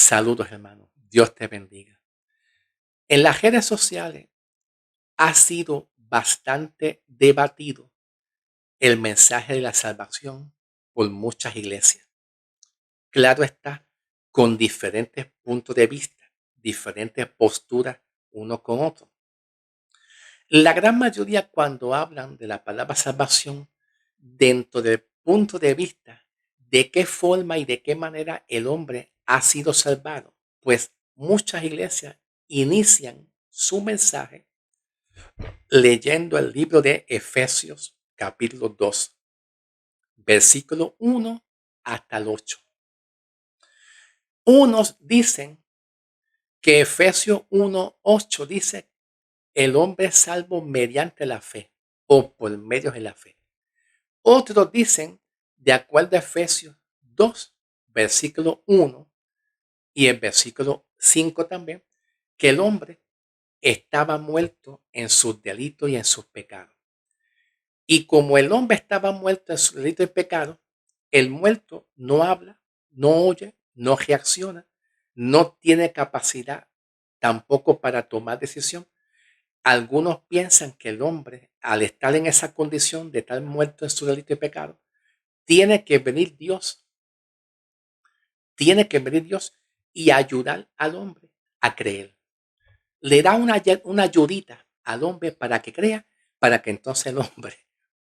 Saludos, hermano. Dios te bendiga. En las redes sociales ha sido bastante debatido el mensaje de la salvación por muchas iglesias. Claro está, con diferentes puntos de vista, diferentes posturas uno con otro. La gran mayoría cuando hablan de la palabra salvación, dentro del punto de vista de qué forma y de qué manera el hombre ha sido salvado, pues muchas iglesias inician su mensaje leyendo el libro de Efesios capítulo 2, versículo 1 hasta el 8. Unos dicen que Efesios 1:8 dice el hombre es salvo mediante la fe o por medio de la fe. Otros dicen, de acuerdo a Efesios 2, versículo 1 y el versículo 5 también, que el hombre estaba muerto en sus delitos y en sus pecados. Y como el hombre estaba muerto en sus delitos y pecados, el muerto no habla, no oye, no reacciona, no tiene capacidad tampoco para tomar decisión. Algunos piensan que el hombre, al estar en esa condición de estar muerto en su delito y pecado, tiene que venir Dios, tiene que venir Dios y ayudar al hombre a creer. Le da una ayudita al hombre para que crea, para que entonces el hombre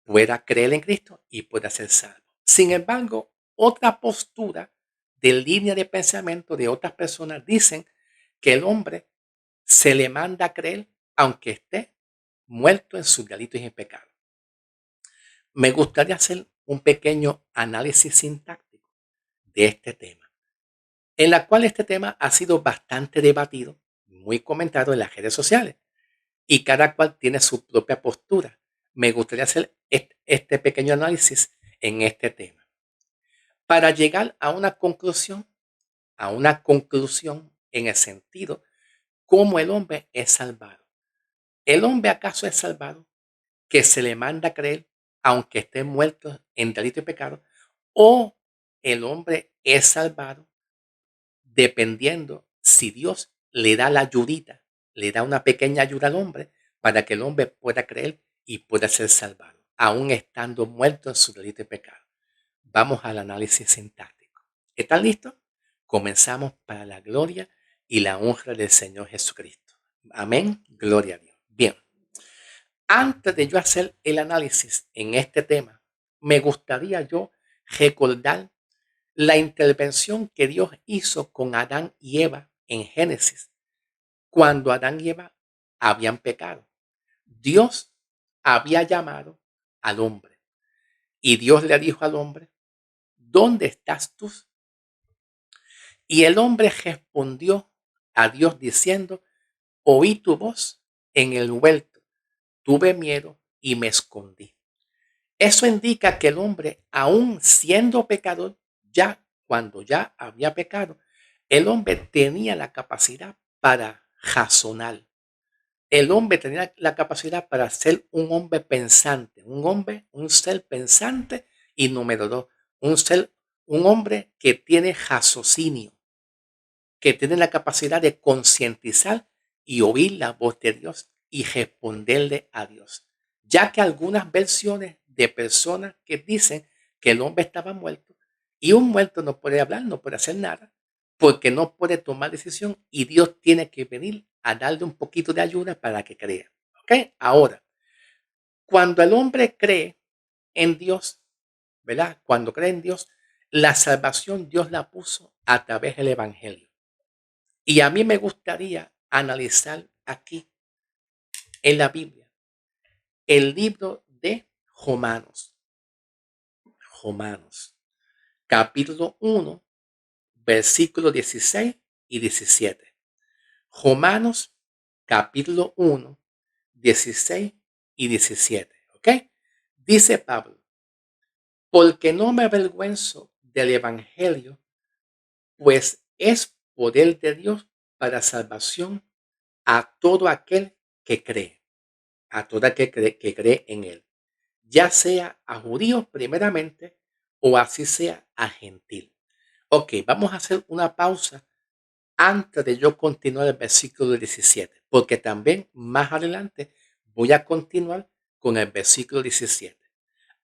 pueda creer en Cristo y pueda ser salvo. Sin embargo, otra postura de línea de pensamiento de otras personas dicen que el hombre se le manda a creer aunque esté muerto en sus delitos y pecados. Me gustaría hacer un pequeño análisis sintáctico de este tema, en la cual este tema ha sido bastante debatido, muy comentado en las redes sociales, y cada cual tiene su propia postura. Me gustaría hacer este pequeño análisis en este tema, para llegar a una conclusión en el sentido cómo el hombre es salvado. ¿El hombre acaso es salvado que se le manda a creer aunque esté muerto en delito y pecado? ¿O el hombre es salvado dependiendo si Dios le da la ayudita, le da una pequeña ayuda al hombre para que el hombre pueda creer y pueda ser salvado, aún estando muerto en su delito y pecado? Vamos al análisis sintáctico. ¿Están listos? Comenzamos para la gloria y la honra del Señor Jesucristo. Amén. Gloria a Dios. Bien. Antes de yo hacer el análisis en este tema, me gustaría yo recordar la intervención que Dios hizo con Adán y Eva en Génesis, cuando Adán y Eva habían pecado. Dios había llamado al hombre y Dios le dijo al hombre, ¿dónde estás tú? Y el hombre respondió a Dios diciendo, oí tu voz en el huerto, tuve miedo y me escondí. Eso indica que el hombre, aún siendo pecador, ya cuando ya había pecado, el hombre tenía la capacidad para razonar. El hombre tenía la capacidad para ser un hombre pensante, un ser pensante y número dos, un hombre que tiene raciocinio, que tiene la capacidad de concientizar y oír la voz de Dios y responderle a Dios. Ya que algunas versiones de personas que dicen que el hombre estaba muerto y un muerto no puede hablar, no puede hacer nada, porque no puede tomar decisión y Dios tiene que venir a darle un poquito de ayuda para que crea. ¿Ok? Ahora, cuando el hombre cree en Dios, ¿verdad? Cuando cree en Dios, la salvación Dios la puso a través del Evangelio. Y a mí me gustaría analizar aquí en la Biblia el libro de Romanos. Romanos, capítulo 1, versículos 16 y 17. Romanos, capítulo 1, 16 y 17. ¿Ok? Dice Pablo, porque no me avergüenzo del Evangelio, pues es poder de Dios para salvación a todo aquel que cree. A todo aquel que cree en él, ya sea a judíos primeramente o así sea a gentil. Ok, vamos a hacer una pausa antes de yo continuar el versículo 17, porque también más adelante voy a continuar con el versículo 17.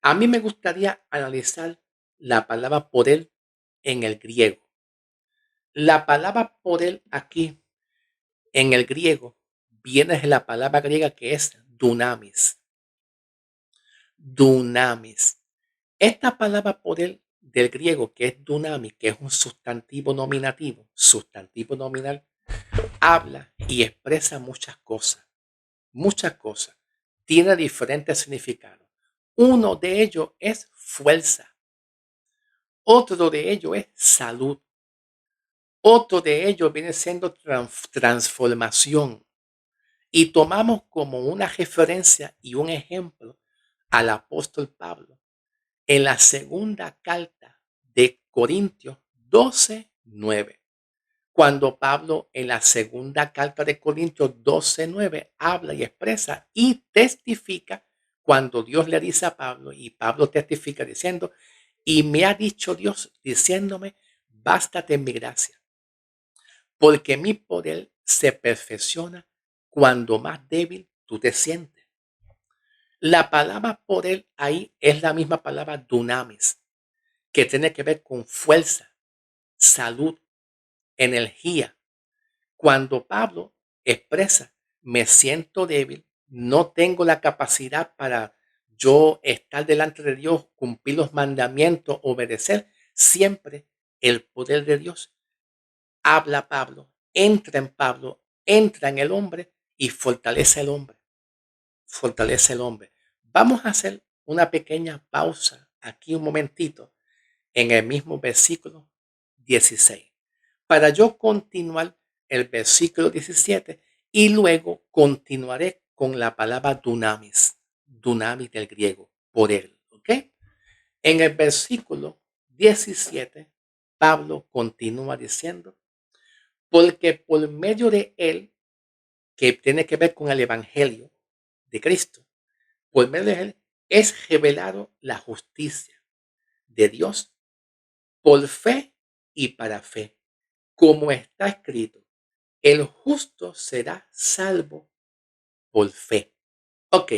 A mí me gustaría analizar la palabra poder en el griego. La palabra poder aquí en el griego viene de la palabra griega que es dunamis. Dunamis. Esta palabra poder del griego que es dunamis, que es un sustantivo nominal, habla y expresa muchas cosas, muchas cosas. Tiene diferentes significados. Uno de ellos es fuerza, otro de ellos es salud, otro de ellos viene siendo transformación. Y tomamos como una referencia y un ejemplo al apóstol Pablo en la segunda carta de Corintios 12:9. Cuando Pablo en la segunda carta de Corintios 12:9 habla y expresa y testifica cuando Dios le dice a Pablo y Pablo testifica diciendo, y me ha dicho Dios diciéndome, bástate en mi gracia, porque mi poder se perfecciona cuando más débil tú te sientes. La palabra poder ahí es la misma palabra dunamis, que tiene que ver con fuerza, salud, energía. Cuando Pablo expresa, me siento débil, no tengo la capacidad para yo estar delante de Dios, cumplir los mandamientos, obedecer, siempre el poder de Dios habla Pablo, entra en Pablo, entra en el hombre y fortalece al hombre, fortalece al hombre. Vamos a hacer una pequeña pausa aquí un momentito en el mismo versículo 16 para yo continuar el versículo 17 y luego continuaré con la palabra dunamis, dunamis del griego, poder, ¿ok? En el versículo 17, Pablo continúa diciendo, porque por medio de él, que tiene que ver con el evangelio de Cristo, por medio de él es revelado la justicia de Dios por fe y para fe, como está escrito, el justo será salvo por fe. Ok,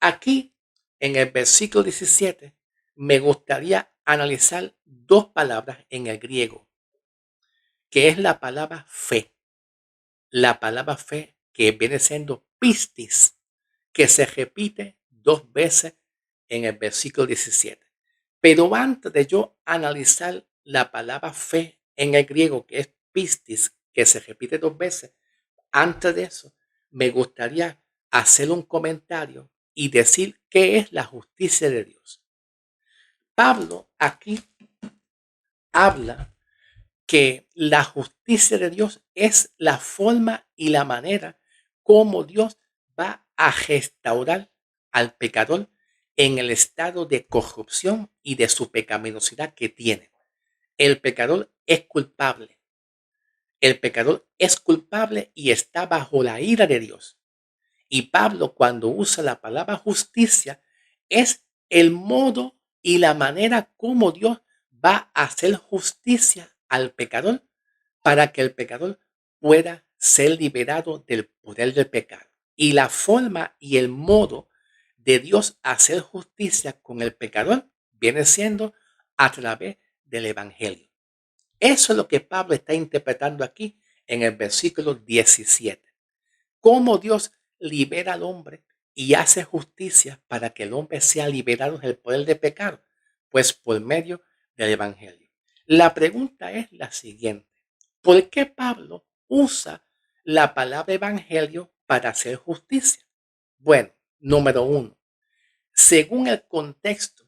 aquí en el versículo 17 me gustaría analizar dos palabras en el griego, que es la palabra fe. La palabra fe que viene siendo pistis, que se repite dos veces en el versículo 17. Pero antes de yo analizar la palabra fe en el griego, que es pistis, que se repite dos veces, antes de eso, me gustaría hacer un comentario y decir qué es la justicia de Dios. Pablo aquí habla que la justicia de Dios es la forma y la manera como Dios va a restaurar al pecador en el estado de corrupción y de su pecaminosidad que tiene. El pecador es culpable. El pecador es culpable y está bajo la ira de Dios. Y Pablo, cuando usa la palabra justicia, es el modo y la manera como Dios va a hacer justicia al pecador para que el pecador pueda ser liberado del poder del pecado. Y la forma y el modo de Dios hacer justicia con el pecador viene siendo a través del Evangelio. Eso es lo que Pablo está interpretando aquí en el versículo 17. Cómo Dios libera al hombre y hace justicia para que el hombre sea liberado del poder del pecado, pues por medio del Evangelio. La pregunta es la siguiente. ¿Por qué Pablo usa la palabra evangelio para hacer justicia? Bueno, número uno, según el contexto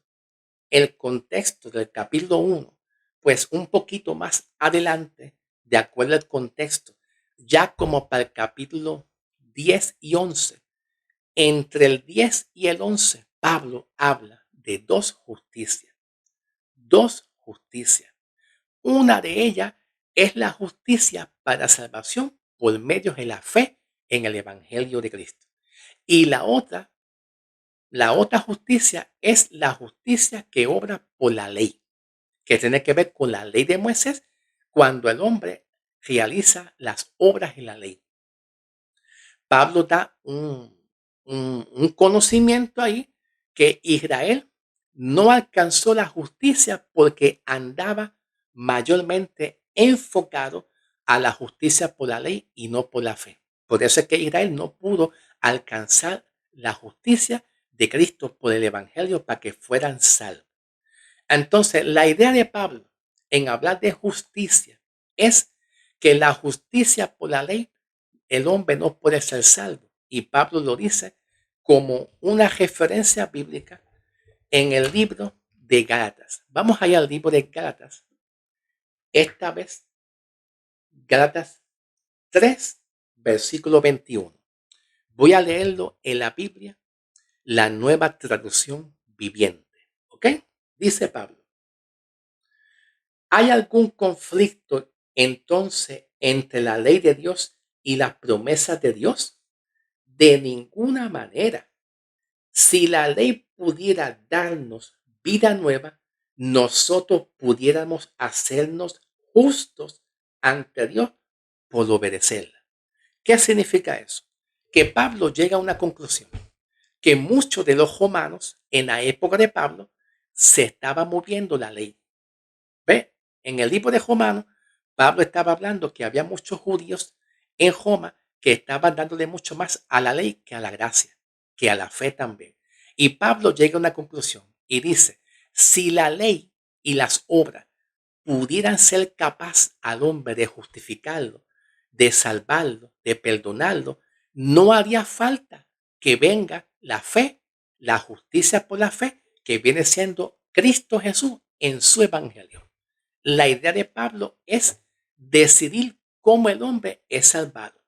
del capítulo 1, pues un poquito más adelante, de acuerdo al contexto, ya como para el capítulo 10 y 11, entre el 10 y el 11, Pablo habla de dos justicias. Dos justicias. Una de ellas es la justicia para salvación por medio de la fe en el Evangelio de Cristo. Y la otra justicia es la justicia que obra por la ley, que tiene que ver con la ley de Moisés, cuando el hombre realiza las obras en la ley. Pablo da un conocimiento ahí que Israel no alcanzó la justicia porque andaba mayormente enfocado a la justicia por la ley y no por la fe. Por eso es que Israel no pudo alcanzar la justicia de Cristo por el Evangelio para que fueran salvos. Entonces, la idea de Pablo en hablar de justicia es que la justicia por la ley, el hombre no puede ser salvo. Y Pablo lo dice como una referencia bíblica en el libro de Gálatas. Vamos allá al libro de Gálatas. Esta vez, Gálatas 3, versículo 21. Voy a leerlo en la Biblia, la nueva traducción viviente. ¿Ok? Dice Pablo. ¿Hay algún conflicto entonces entre la ley de Dios y las promesas de Dios? De ninguna manera. Si la ley pudiera darnos vida nueva, nosotros pudiéramos hacernos justos ante Dios por obedecerla. ¿Qué significa eso? Que Pablo llega a una conclusión, que muchos de los romanos en la época de Pablo se estaba moviendo la ley. ¿Ve? En el libro de Romanos, Pablo estaba hablando que había muchos judíos en Roma que estaban dándole mucho más a la ley que a la gracia, que a la fe también. Y Pablo llega a una conclusión y dice, si la ley y las obras pudieran ser capaz al hombre de justificarlo, de salvarlo, de perdonarlo, no haría falta que venga la fe, la justicia por la fe, que viene siendo Cristo Jesús en su evangelio. La idea de Pablo es decidir cómo el hombre es salvado.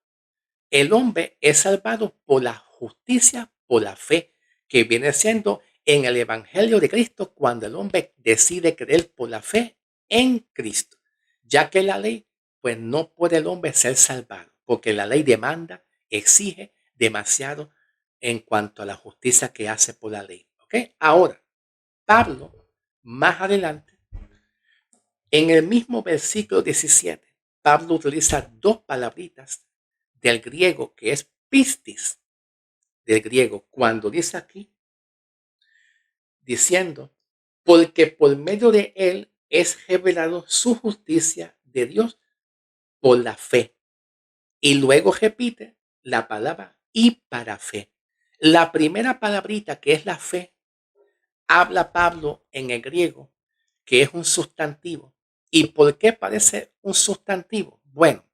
El hombre es salvado por la justicia, por la fe, que viene siendo en el Evangelio de Cristo cuando el hombre decide creer por la fe en Cristo. Ya que la ley, pues no puede el hombre ser salvado, porque la ley demanda, exige demasiado en cuanto a la justicia que hace por la ley. ¿Ok? Ahora, Pablo, más adelante, en el mismo versículo 17, Pablo utiliza dos palabritas del griego que es pistis, del griego, cuando dice aquí, diciendo, porque por medio de él es revelado su justicia de Dios por la fe. Y luego repite la palabra y para fe. La primera palabrita que es la fe, habla Pablo en el griego, que es un sustantivo. ¿Y por qué parece un sustantivo? Bueno,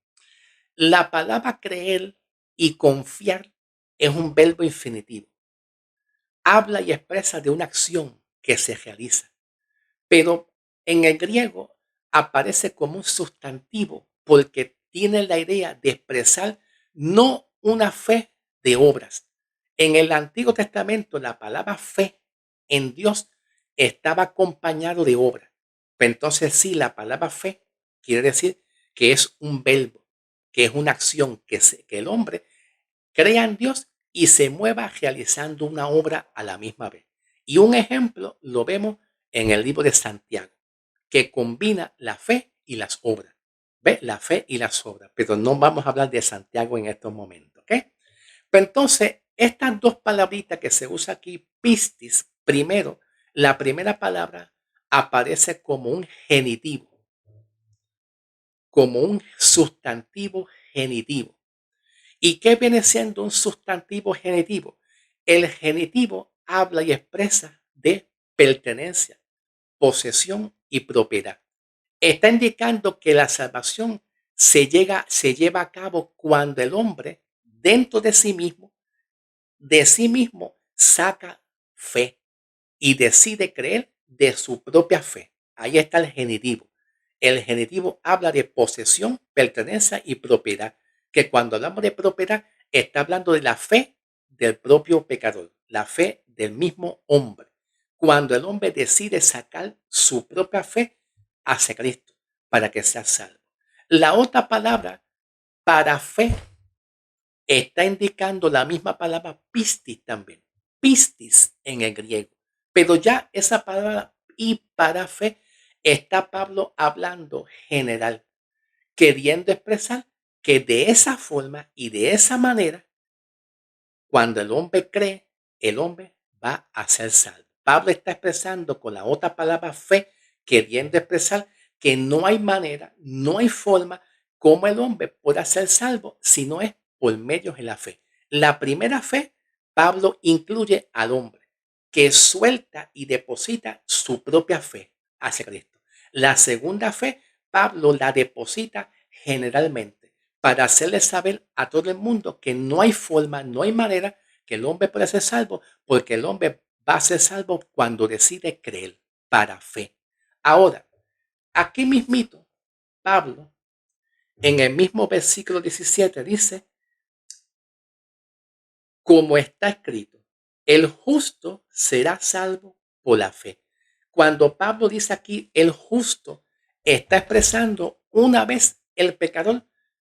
la palabra creer y confiar es un verbo infinitivo. Habla y expresa de una acción que se realiza, pero en el griego aparece como un sustantivo porque tiene la idea de expresar no una fe de obras. En el Antiguo Testamento la palabra fe en Dios estaba acompañado de obra. Entonces sí, la palabra fe quiere decir que es un verbo, que es una acción que el hombre crea en Dios y se mueva realizando una obra a la misma vez. Y un ejemplo lo vemos en el libro de Santiago, que combina la fe y las obras. ¿Ve? La fe y las obras. Pero no vamos a hablar de Santiago en estos momentos. ¿Ok? Pero entonces, estas dos palabritas que se usa aquí, pistis, primero, la primera palabra aparece como un genitivo, como un sustantivo genitivo. ¿Y qué viene siendo un sustantivo genitivo? El genitivo habla y expresa de pertenencia, posesión y propiedad. Está indicando que la salvación se lleva a cabo cuando el hombre, dentro de sí mismo, saca fe y decide creer de su propia fe. Ahí está el genitivo. El genitivo habla de posesión, pertenencia y propiedad. Que cuando hablamos de propiedad, está hablando de la fe del propio pecador, la fe del mismo hombre. Cuando el hombre decide sacar su propia fe hacia Cristo para que sea salvo. La otra palabra para fe está indicando la misma palabra pistis también. Pistis en el griego. Pero ya esa palabra y para fe está Pablo hablando general, queriendo expresar que de esa forma y de esa manera, cuando el hombre cree, el hombre va a ser salvo. Pablo está expresando con la otra palabra fe, queriendo expresar que no hay manera, no hay forma como el hombre pueda ser salvo si no es por medio de la fe. La primera fe, Pablo incluye al hombre que suelta y deposita su propia fe hacia Cristo. La segunda fe, Pablo la deposita generalmente para hacerle saber a todo el mundo que no hay forma, no hay manera que el hombre pueda ser salvo, porque el hombre va a ser salvo cuando decide creer para fe. Ahora, aquí mismito, Pablo, en el mismo versículo 17 dice, como está escrito, el justo será salvo por la fe. Cuando Pablo dice aquí el justo, está expresando una vez el pecador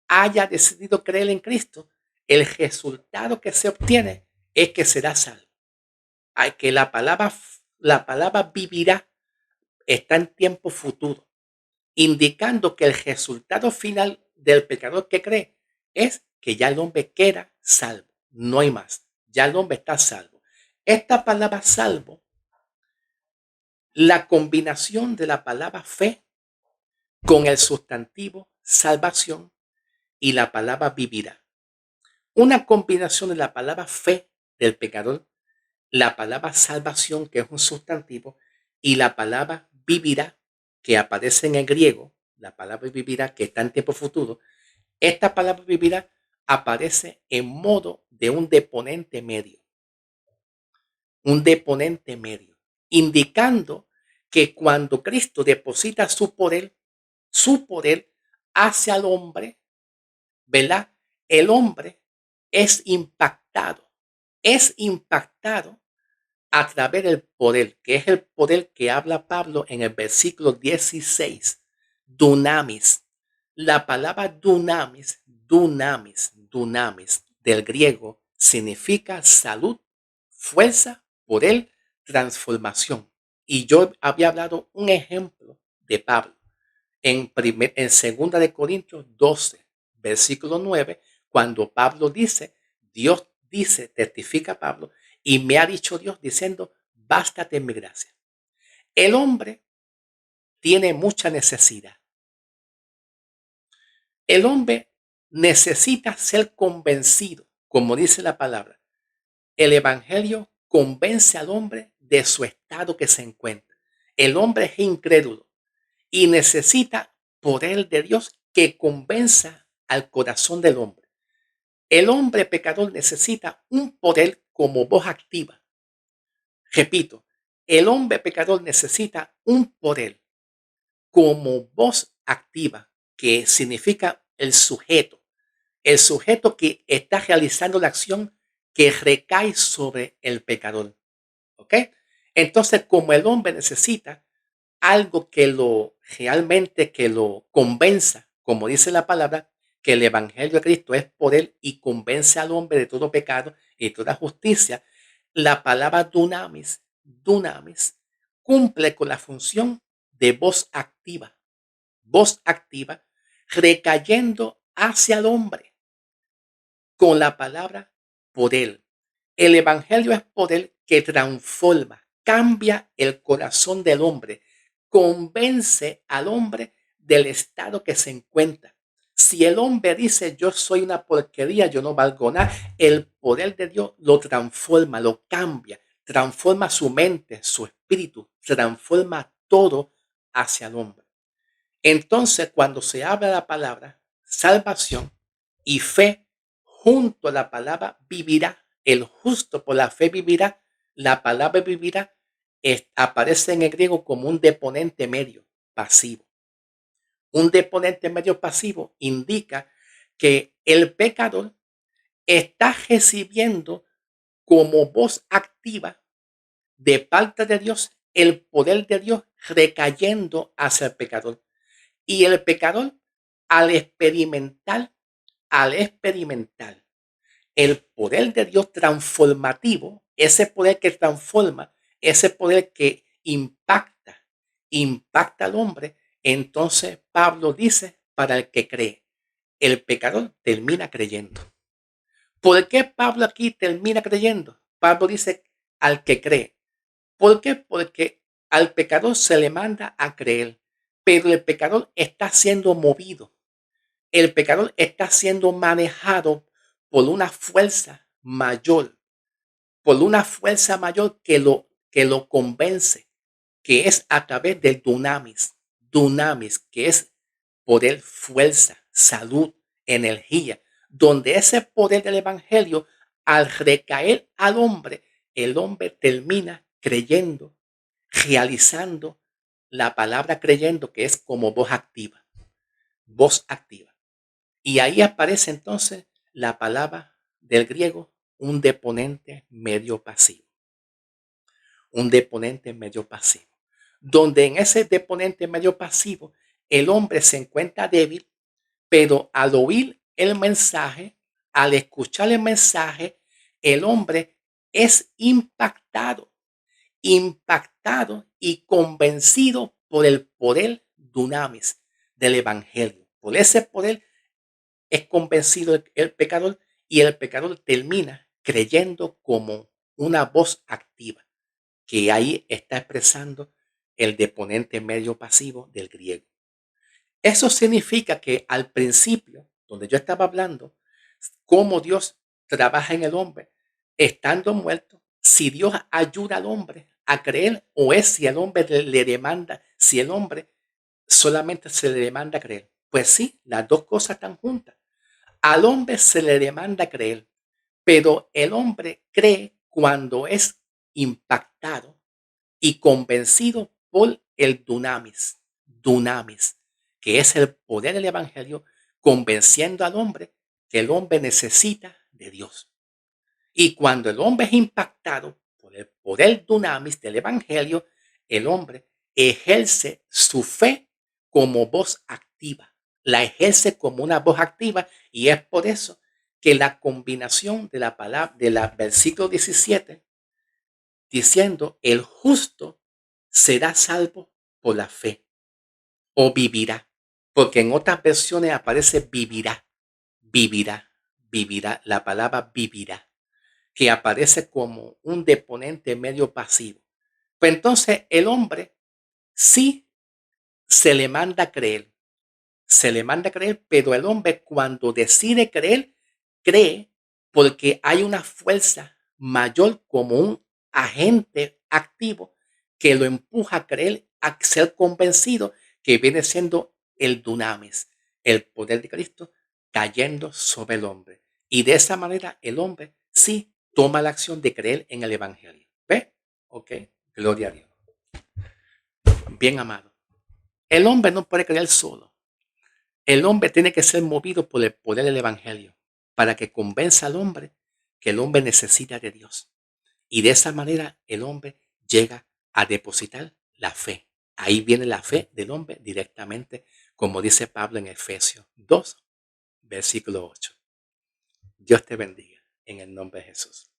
haya decidido creer en Cristo, el resultado que se obtiene es que será salvo. Hay que la palabra vivirá está en tiempo futuro, indicando que el resultado final del pecador que cree es que ya el hombre queda salvo. No hay más. Ya el hombre está salvo. Esta palabra salvo, la combinación de la palabra fe con el sustantivo salvación y la palabra vivirá. Una combinación de la palabra fe del pecador, la palabra salvación, que es un sustantivo, y la palabra vivirá, que aparece en el griego, la palabra vivirá, que está en tiempo futuro. Esta palabra vivirá aparece en modo de un deponente medio, indicando que cuando Cristo deposita su poder hacia el hombre, ¿verdad? El hombre es impactado a través del poder, que es el poder que habla Pablo en el versículo 16, dunamis. La palabra dunamis del griego significa salud, fuerza, poder, transformación. Y yo había hablado un ejemplo de Pablo en segunda de Corintios 12, versículo 9, cuando Pablo dice, Dios dice, testifica Pablo, y me ha dicho Dios diciendo, bástate en mi gracia. El hombre tiene mucha necesidad. El hombre necesita ser convencido, como dice la palabra. El evangelio convence al hombre de su estado que se encuentra. El hombre es incrédulo y necesita poder de Dios que convenza al corazón del hombre. El hombre pecador necesita un poder como voz activa. Repito, el hombre pecador necesita un poder como voz activa, que significa el sujeto que está realizando la acción que recae sobre el pecador. ¿Ok? Entonces, como el hombre necesita algo que lo realmente que lo convenza, como dice la palabra, que el evangelio de Cristo es poder y convence al hombre de todo pecado y toda justicia, la palabra dunamis cumple con la función de voz activa recayendo hacia el hombre con la palabra poder. El evangelio es poder que transforma, cambia el corazón del hombre, convence al hombre del estado que se encuentra. Si el hombre dice yo soy una porquería, yo no valgo nada, el poder de Dios lo transforma, lo cambia, transforma su mente, su espíritu, transforma todo hacia el hombre. Entonces, cuando se habla la palabra salvación y fe, junto a la palabra vivirá, el justo por la fe vivirá, la palabra vivirá aparece en el griego como un deponente medio pasivo. Un deponente medio pasivo indica que el pecador está recibiendo como voz activa de parte de Dios el poder de Dios recayendo hacia el pecador. Y el pecador, al experimentar el poder de Dios transformativo, ese poder que transforma, ese poder que impacta al hombre, entonces Pablo dice, para el que cree. El pecador termina creyendo. ¿Por qué Pablo aquí termina creyendo? Pablo dice al que cree. ¿Por qué? Porque al pecador se le manda a creer, pero el pecador está siendo movido. El pecador está siendo manejado por una fuerza mayor, por una fuerza mayor que lo convence, que es a través del dunamis. Dunamis, que es poder, fuerza, salud, energía, donde ese poder del evangelio, al recaer al hombre, el hombre termina creyendo, realizando la palabra creyendo, que es como voz activa, voz activa. Y ahí aparece entonces la palabra del griego, un deponente medio pasivo, un deponente medio pasivo, donde en ese deponente medio pasivo el hombre se encuentra débil, pero al oír el mensaje, al escuchar el mensaje, el hombre es impactado y convencido por el poder dunamis del evangelio. Por ese poder es convencido el pecador y el pecador termina creyendo como una voz activa, que ahí está expresando el deponente medio pasivo del griego. Eso significa que al principio, donde yo estaba hablando, cómo Dios trabaja en el hombre, estando muerto, si Dios ayuda al hombre a creer o es si el hombre le demanda, si el hombre solamente se le demanda creer. Pues sí, las dos cosas están juntas. Al hombre se le demanda creer, pero el hombre cree cuando es impactado y convencido por el dunamis, que es el poder del evangelio, convenciendo al hombre que el hombre necesita de Dios. Y cuando el hombre es impactado por el poder dunamis del evangelio, el hombre ejerce su fe como voz activa. La ejerce como una voz activa y es por eso que la combinación de la palabra del versículo 17 diciendo el justo será salvo por la fe o vivirá, porque en otras versiones aparece vivirá, vivirá, vivirá, la palabra vivirá, que aparece como un deponente medio pasivo. Pues entonces el hombre sí se le manda a creer, se le manda a creer, pero el hombre cuando decide creer, cree porque hay una fuerza mayor como un agente activo que lo empuja a creer, a ser convencido, que viene siendo el dunamis, el poder de Cristo cayendo sobre el hombre. Y de esa manera el hombre sí toma la acción de creer en el evangelio. ¿Ve? Ok, gloria a Dios. Bien amado. El hombre no puede creer solo. El hombre tiene que ser movido por el poder del evangelio para que convenza al hombre que el hombre necesita de Dios. Y de esa manera el hombre llega a depositar la fe. Ahí viene la fe del hombre directamente, como dice Pablo en Efesios 2, versículo 8. Dios te bendiga en el nombre de Jesús.